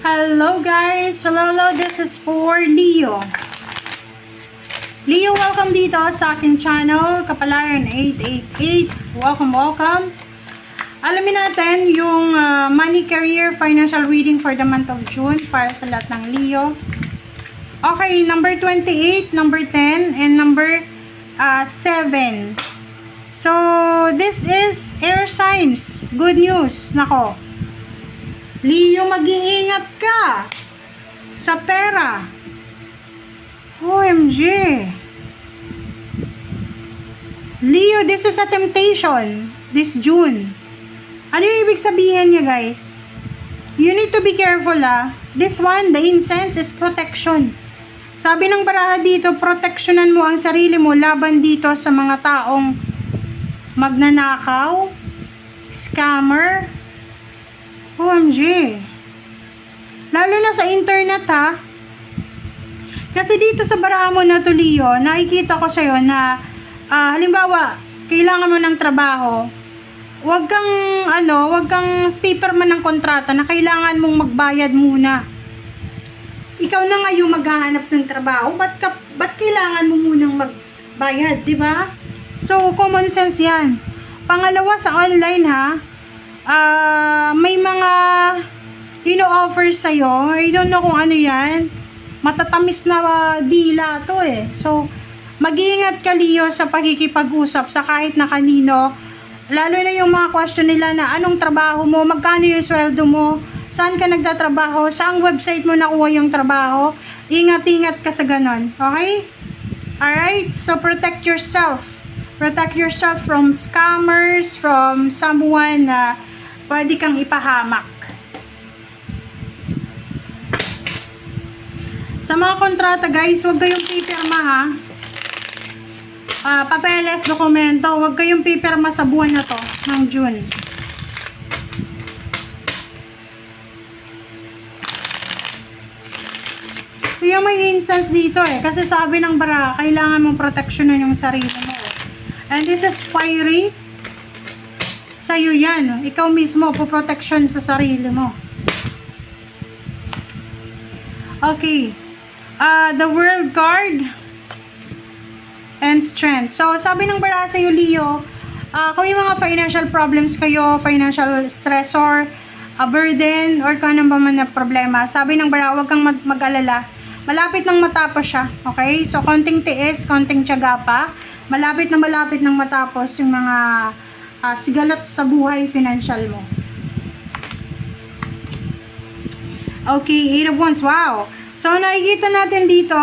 Hello guys! Hello, this is for Leo. Leo, welcome dito sa aking channel, Kapalaran 888. Welcome. Alamin natin yung money, career, financial reading for the month of June para sa lahat ng Leo. Okay, number 28, number 10, and number 7. So, this is air signs. Good news. Nako. Leo, mag-iingat ka sa pera. OMG. Leo, this is a temptation this June. Ano yung ibig sabihin niya, guys? You need to be careful, This one, the incense is protection. Sabi ng baraha dito, proteksyonan mo ang sarili mo laban dito sa mga taong magnanakaw, scammer, OMG. Lalo na sa internet, Kasi dito sa baraha mo na to, Leo, nakikita ko sa'yo na halimbawa, kailangan mo ng trabaho, wag kang paperman ng kontrata na kailangan mong magbayad muna. Ikaw na nga yung maghahanap ng trabaho, ba't kailangan mo munang magbayad, di ba? So, common sense yan. Pangalawa, sa online, may mga ino-offer sa'yo. I don't know kung ano yan. Matatamis na dila to So, mag-iingat ka, Leo, sa pakikipag-usap sa kahit na kanino. Lalo na yung mga question nila na anong trabaho mo, magkano yung sweldo mo, saan ka nagtatrabaho, saang website mo nakuha yung trabaho. Ingat-ingat ka sa ganon. Okay? Alright? So, protect yourself. Protect yourself from scammers, from someone na pwede kang ipahamak. Sa mga kontrata, guys, huwag kayong pipirma, papeles, dokumento, huwag kayong pipirma sa buwan na to ng June. Kaya may instance dito kasi sabi ng bara, kailangan mong proteksyonan yung sarili mo. And this is fiery. Sa'yo yan. Ikaw mismo, po-protection sa sarili mo. Okay. The World card and strength. So, sabi ng bara sa'yo, Leo, kung yung mga financial problems kayo, financial stressor, a burden, or kung anong ba man na problema, sabi ng bara, huwag kang mag-alala. Malapit nang matapos siya. Okay? So, konting tiis, konting tiyaga pa. Malapit nang matapos yung mga sigalot sa buhay financial mo. Okay, 8 of Wands. Wow! So, nakikita natin dito,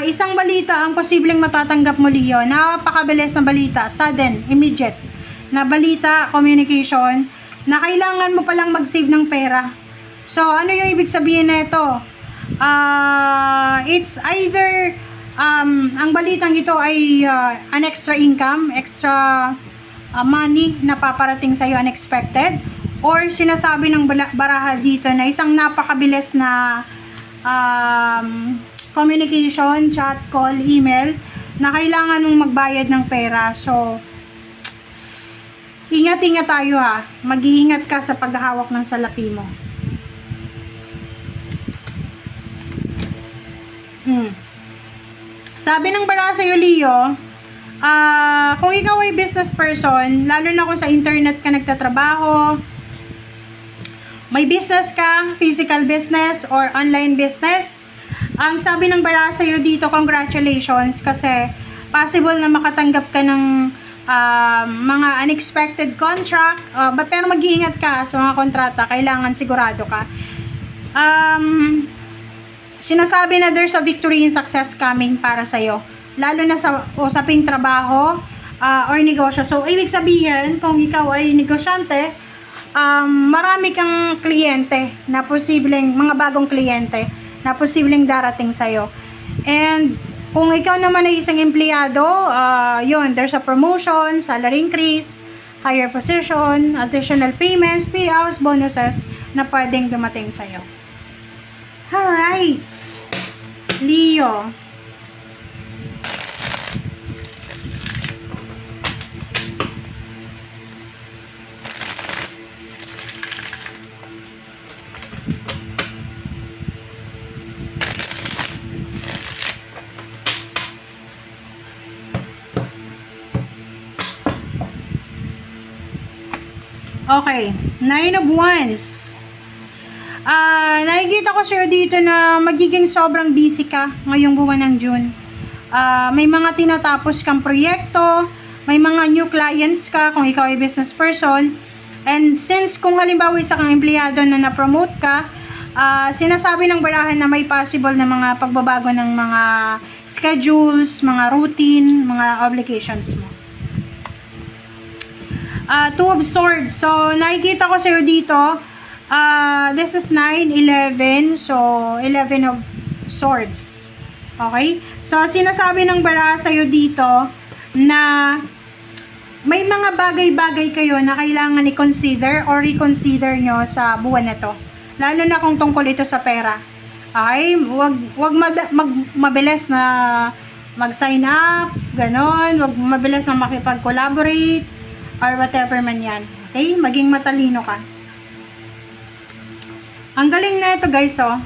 isang balita ang posibleng matatanggap mo, Leo. Napakabilis na balita. Sudden, immediate na balita, communication, na kailangan mo palang mag-save ng pera. So, ano yung ibig sabihin na ito? It's either ang balitang ito ay an extra income, extra money na paparating sa'yo unexpected, or sinasabi ng baraha dito na isang napakabilis na communication, chat, call, email na kailangan mong magbayad ng pera. So, ingat-ingat tayo mag-iingat ka sa paghahawak ng salapi mo. Sabi ng bara sa'yo, Leo, kung ikaw ay business person, lalo na kung sa internet ka nagtatrabaho, may business ka, physical business or online business, ang sabi ng bara sa'yo dito, congratulations, kasi possible na makatanggap ka ng mga unexpected contract, pero mag-iingat ka sa mga kontrata, kailangan sigurado ka. Sinasabi na there's a victory and success coming para sa'yo. Lalo na sa usaping trabaho or negosyo. So, ibig sabihin, kung ikaw ay negosyante, marami kang kliyente na posibleng, mga bagong kliyente na posibleng darating sa'yo. And kung ikaw naman ay isang empleyado, there's a promotion, salary increase, higher position, additional payments, payouts, bonuses na pwedeng dumating sa'yo. Alright, Leo. Okay, Nine of Wands. Nakikita ko sa'yo dito na magiging sobrang busy ka ngayong buwan ng June. May mga tinatapos kang proyekto, may mga new clients ka kung ikaw ay business person. And since kung halimbawa isa kang empleyado na na-promote ka, sinasabi ng barahan na may possible na mga pagbabago ng mga schedules, mga routine, mga obligations mo. Two of Swords. So, nakikita ko sa'yo dito, this is 9, 11. So, 11 of Swords. Okay? So, sinasabi ng baraha sa'yo dito na may mga bagay-bagay kayo na kailangan i-consider or reconsider nyo sa buwan na to. Lalo na kung tungkol ito sa pera. Okay? Wag mabilis na mag-sign up, ganon. Wag mabilis na makipag-collaborate or whatever man yan. Okay? Maging matalino ka. Ang galing na ito, guys, oh.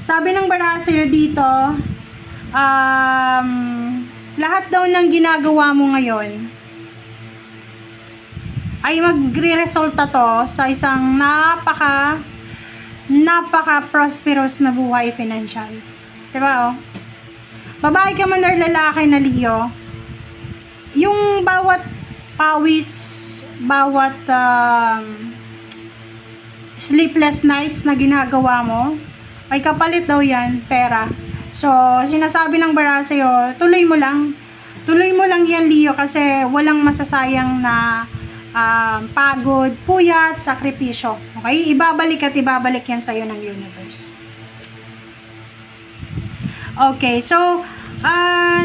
Sabi ng baraha sa'yo dito, lahat daw ng ginagawa mo ngayon ay magre-resulta to sa isang napaka-prosperous na buhay financial. Diba, oh? Babae ka man or lalaki na Leo, yung bawat pawis, bawat sleepless nights na ginagawa mo, ay kapalit daw yan, pera. So, sinasabi ng baraha sa'yo, tuloy mo lang. Tuloy mo lang yan, Leo, kasi walang masasayang na pagod, puyat, sakripisyo. Okay? Ibabalik at ibabalik yan sa'yo ng universe. Okay, so,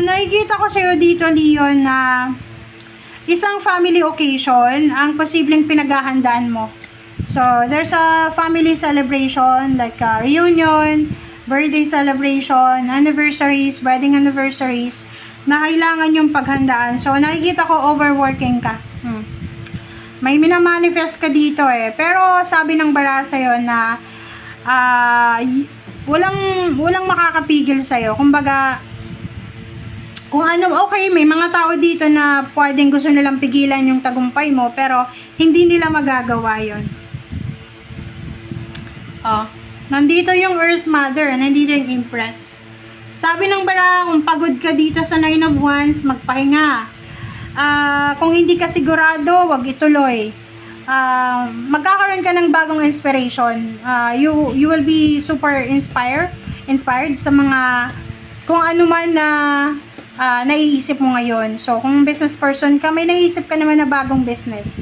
nakikita ko sa'yo dito, Leo, na isang family occasion ang posibleng pinaghahandaan mo. So, there's a family celebration, like a reunion, birthday celebration, anniversaries, wedding anniversaries, na kailangan yung paghandaan. So, nakikita ko overworking ka. May minamanifest ka dito eh. Pero sabi ng baraha sa'yo na walang makakapigil sa'yo. Kumbaga, kung ano, okay, may mga tao dito na pwedeng gusto nilang pigilan yung tagumpay mo, pero hindi nila magagawa yon. Oh, nandito yung Earth Mother, nandito yung Empress. Sabi ng baraha, kung pagod ka dito sa Nine of Wands, magpahinga. Kung hindi ka sigurado, wag ituloy. Magkakaroon ka ng bagong inspiration. You will be super inspired sa mga kung ano man na naiisip mo ngayon. So, kung business person ka, may naiisip ka naman na bagong business.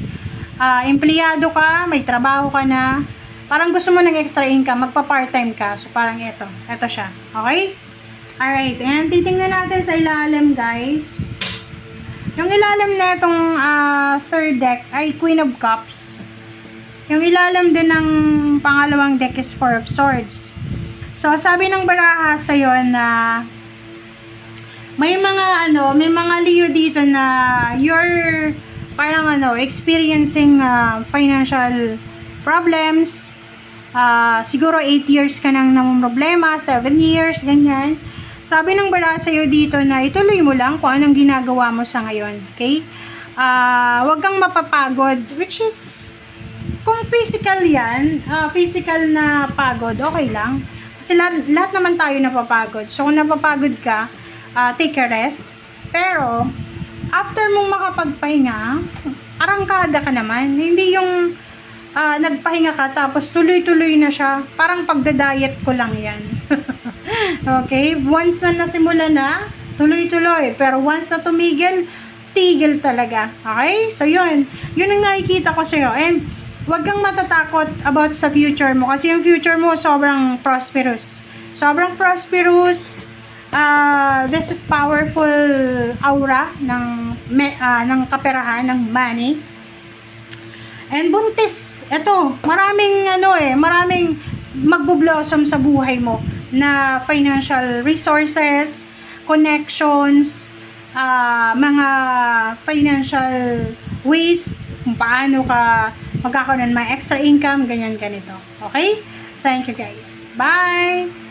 Empleyado ka, may trabaho ka na, parang gusto mo ng extra income, magpa-part-time ka. So, parang ito siya. Okay? Alright, and titingnan natin sa ilalim, guys. Yung ilalim na itong third deck ay Queen of Cups. Yung ilalim din ng pangalawang deck is Four of Swords. So, sabi ng baraha sa'yo na may mga Leo dito na you're parang experiencing financial problems. Siguro 8 years ka nang namumroblema, 7 years, ganyan. Sabi ng baraha sa'yo dito na ituloy mo lang kung anong ginagawa mo sa ngayon. Okay? Huwag kang mapapagod, which is, kung physical yan, physical na pagod, okay lang. Kasi lahat naman tayo napapagod. So, kung napapagod ka, take a rest. Pero, after mong makapagpahinga, arangkada ka naman. Hindi yung nagpahinga ka tapos tuloy-tuloy na siya. Parang pagda-diet ko lang yan. Okay? Once na nasimula na, tuloy-tuloy. Pero once na tumigil, tigil talaga. Okay? So, yun. Yun ang nakikita ko sa'yo. And, huwag kang matatakot about sa future mo. Kasi yung future mo, sobrang prosperous. Sobrang prosperous. This is powerful aura ng kaperahan, ng money. And buntis. Ito, maraming magbo-blossom sa buhay mo na financial resources, connections, mga financial ways, kung paano ka magkakaroon ng mga extra income, ganyan ganito. Okay? Thank you, guys. Bye!